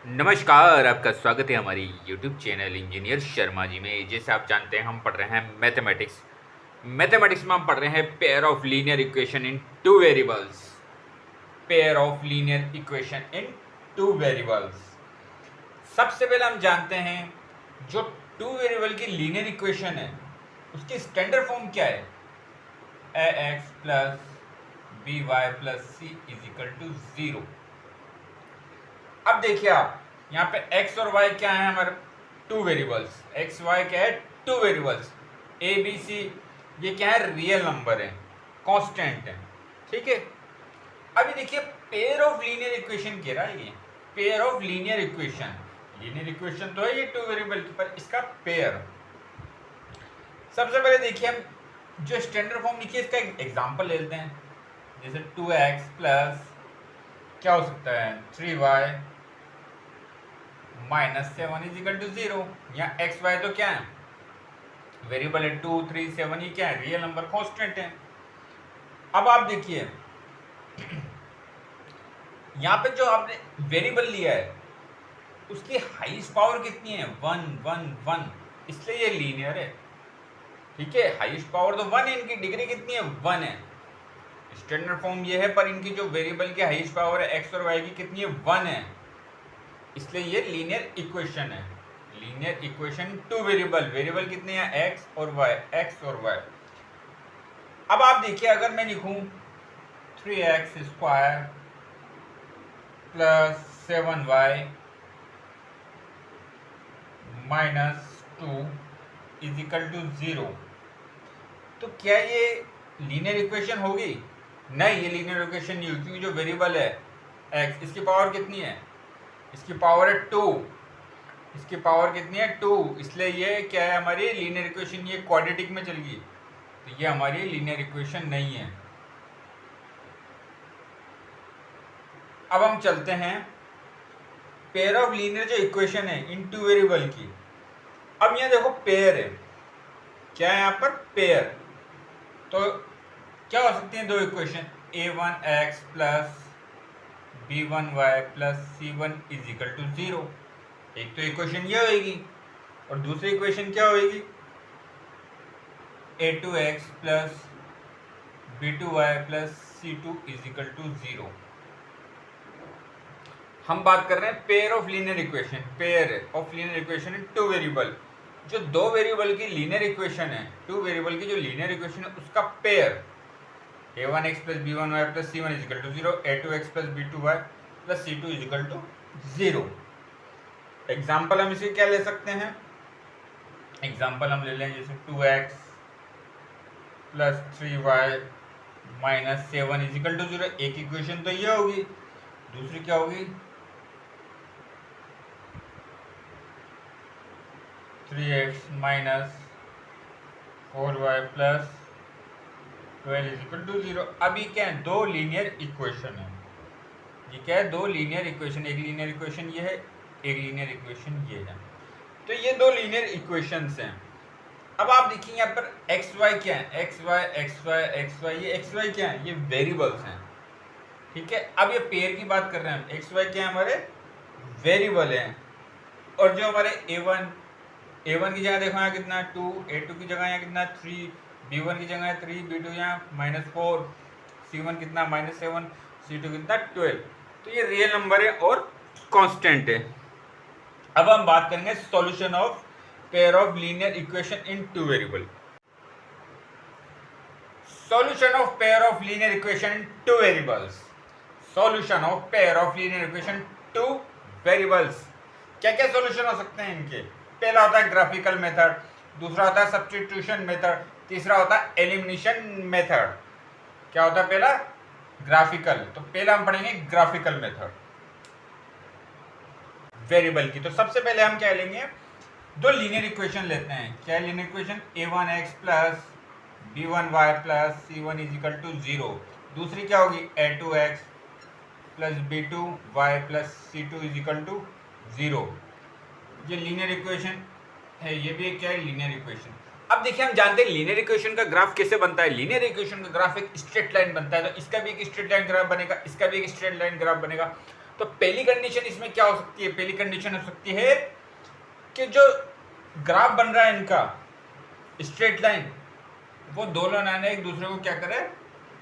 नमस्कार, आपका स्वागत है हमारी YouTube channel engineer Sharma ji में। जैसे आप जानते हैं हम पढ़ रहे हैं मैथमेटिक्स में हम पढ़ रहे हैं pair of linear equation in two variables. Pair of linear equation in two variables. सबसे पहले हम जानते हैं जो टू वेरिएबल की लीनियर इक्वेशन है उसकी स्टैंडर्ड फॉर्म क्या है। ax plus by plus c is equal to 0। अब देखिए आप यहाँ पे x और y क्या है हमारे टू वेरिएबल्स। x y क्या है two variables. a b c ये क्या है रियल नंबर है, कांस्टेंट है। ठीक है, अभी देखिए पेयर ऑफ लीनियर इक्वेशन कह रहा है ये पेयर ऑफ लीनियर इक्वेशन तो है ये टू वेरिएबल की, पर इसका पेयर। सबसे पहले देखिए हम जो स्टैंडर्ड फॉर्म लिखिए इसका एग्जांपल ले लेते हैं। जैसे 2x प्लस क्या हो सकता है 3y minus 7 is equal to 0। यहाँ एक्स वाई तो क्या है वेरिएबल है, 2 3 7 ये क्या है रियल नंबर कांस्टेंट है। अब आप देखिए यहाँ पे जो आपने वेरिएबल लिया है उसकी हाईएस्ट पावर कितनी है 1 1 1, इसलिए ये लीनियर है। ठीक है, हाईएस्ट पावर तो 1 है, इनकी डिग्री कितनी है 1 है। स्टैंडर्ड फॉर्म ये है, पर इनकी जो वेरिएबल की हाईएस्ट पावर है एक्स और वाई की कितनी है 1 है, इसलिए ये लीनियर इक्वेशन है। लीनियर इक्वेशन टू वेरिएबल कितने हैं एक्स और वाई। अब आप देखिए अगर मैं लिखूं 3x square plus 7y minus 2 is equal to 0, तो क्या ये लीनियर इक्वेशन होगी? नहीं, ये लीनियर इक्वेशन नहीं होगी, क्योंकि जो वेरिएबल है x इसकी पावर कितनी है, इसकी पावर है 2, इसकी पावर कितनी है 2, इसलिए ये क्या है हमारी लीनियर इक्वेशन, ये क्वाड्रेटिक में चल गई, तो ये हमारी लीनियर इक्वेशन नहीं है। अब हम चलते हैं पेयर ऑफ लीनियर जो इक्वेशन है इन टू वेरिएबल की। अब यहाँ देखो पेयर है, क्या है यहाँ पर पेयर, तो क्या हो सकती हैं दो equation a1x plus b1y plus c1 is equal to 0। एक तो इक्वेशन ये होगी और दूसरी इक्वेशन क्या होगी a2x plus b2y plus c2 is equal to 0। हम बात कर रहे हैं pair of linear equation in two variable. जो दो वेरिएबल की लीनियर इक्वेशन है, टू वेरिएबल की जो लीनियर इक्वेशन है उसका pair a1x plus b1y plus c1 is equal to 0, a2x plus b2y plus c2 is equal to 0। Example हम इसे क्या ले सकते हैं, एग्जाम्पल हम ले लें जैसे 2x plus 3y minus 7 is equal to 0। एक इक्वेशन तो ये होगी, दूसरी क्या होगी 3x minus 4y plus 12 is equal to 0। अभी क्या है दो लीनियर इक्वेशन है, ये क्या है दो लीनियर इक्वेशन, एक लीनियर इक्वेशन ये है, एक लीनियर इक्वेशन ये है, तो ये दो लीनियर इक्वेशंस हैं। अब आप देखिए यहाँ पर एक्स वाई क्या है, एक्स वाई ये एक्स वाई क्या है, ये वेरिएबल्स हैं। ठीक है, अब ये पेयर की बात कर रहे हैं हम, एक्स वाई क्या है हमारे वेरिएबल हैं, और जो हमारे a1 की जगह देखो यहाँ कितना 2, a2 की जगह यहाँ कितना 3, b1 की जगह 3, b2 यहाँ माइनस 4, c1 कितना माइनस 7, c2 कितना 12, तो ये रियल नंबर है और कांस्टेंट है। अब हम बात करेंगे solution of pair of linear equation in two variable. Solution of pair of linear equation in two variables. Solution of pair of linear equation two variables, क्या क्या सॉल्यूशन हो सकते हैं इनके? पहला होता है ग्राफिकल मेथड, दूसरा होता है सब्स्टिट्यूशन मेथड, तीसरा होता है एलिमिनेशन मेथड। क्या होता है पहला ग्राफिकल, तो पहला हम पढ़ेंगे ग्राफिकल मेथड वेरिएबल की। तो सबसे पहले हम क्या लेंगे, दो लीनियर इक्वेशन लेते हैं। क्या linear equation a1x plus b1y plus c1 is equal to 0। दूसरी क्या होगी a2x plus b2y plus c2 is equal to 0। ये लीनियर इक्वेशन है, ये भी क्या है लीनियर इक्वेशन। अब देखिए हम जानते हैं लीनियर इक्वेशन का ग्राफ कैसे बनता है। लीनियर इक्वेशन का ग्राफ एक स्ट्रेट लाइन बनता है, तो इसका भी एक स्ट्रेट लाइन ग्राफ बनेगा, इसका भी एक स्ट्रेट लाइन ग्राफ बनेगा। तो पहली कंडीशन इसमें क्या हो सकती है, पहली कंडीशन हो सकती है कि जो ग्राफ बन रहा है इनका स्ट्रेट लाइन, वो दोनों लाइनें एक दूसरे को क्या करे,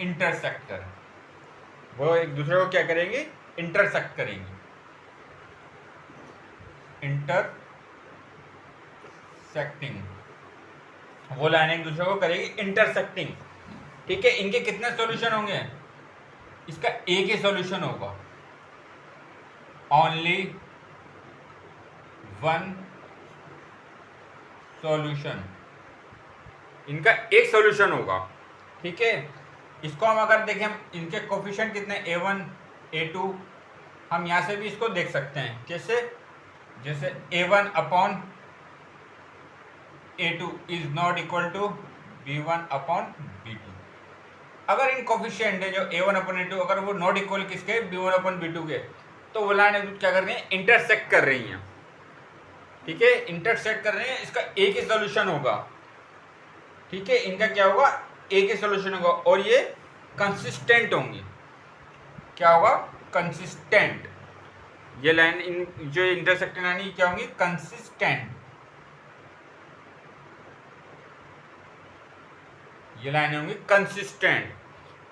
इंटरसेक्ट करें, वो एक दूसरे को क्या करेंगे, इंटरसेक्ट करेंगी, इंटरसेक्टिंग, वो लाइनें एक दूसरे को करेगी इंटरसेक्टिंग। ठीक है, इनके कितने सॉल्यूशन होंगे, इसका एक ही सॉल्यूशन होगा, ओनली वन सॉल्यूशन, इनका एक सॉल्यूशन होगा। ठीक है, इसको हम अगर देखें, इनके कोफिशिएंट कितने, a1 a2, हम यहाँ से भी इसको देख सकते हैं, कैसे, जैसे a1 upon a2 is not equal to b1 upon b2। अगर इन कोफिशिएंट है जो a1 अपॉन a2 अगर वो नॉट इक्वल किसके, b1 अपॉन b2 के, तो वो लाइन क्या कर रही है, इंटरसेक्ट कर रही हैं। ठीक है, इंटरसेक्ट कर रहे हैं, इसका एक ही सॉल्यूशन होगा। ठीक है, इनका क्या होगा, एक ही सॉल्यूशन होगा, और ये कंसिस्टेंट होंगी। क्या होगा, कंसिस्टेंट, ये लाइन इन जो इंटरसेक्टिंग लाइन क्या होंगी, कंसिस्टेंट, ये लाइन होंगी कंसिस्टेंट।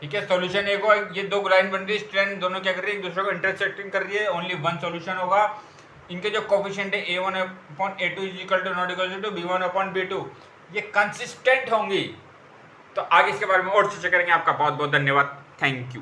ठीक है, सॉल्यूशन एक होगा, ये दो लाइन बन रही है स्ट्रेंथ, दोनों क्या कर रही है, एक दूसरे को इंटरसेक्टिंग कर रही है, ओनली वन सॉल्यूशन होगा। इनके जो कोफिशिएंट है a1 upon a2 is equal to not equal to b1 upon b2, ये कंसिस्टेंट होंगी। तो आगे इसके बारे में और चर्चा करेंगे। आपका बहुत बहुत धन्यवाद, थैंक यू।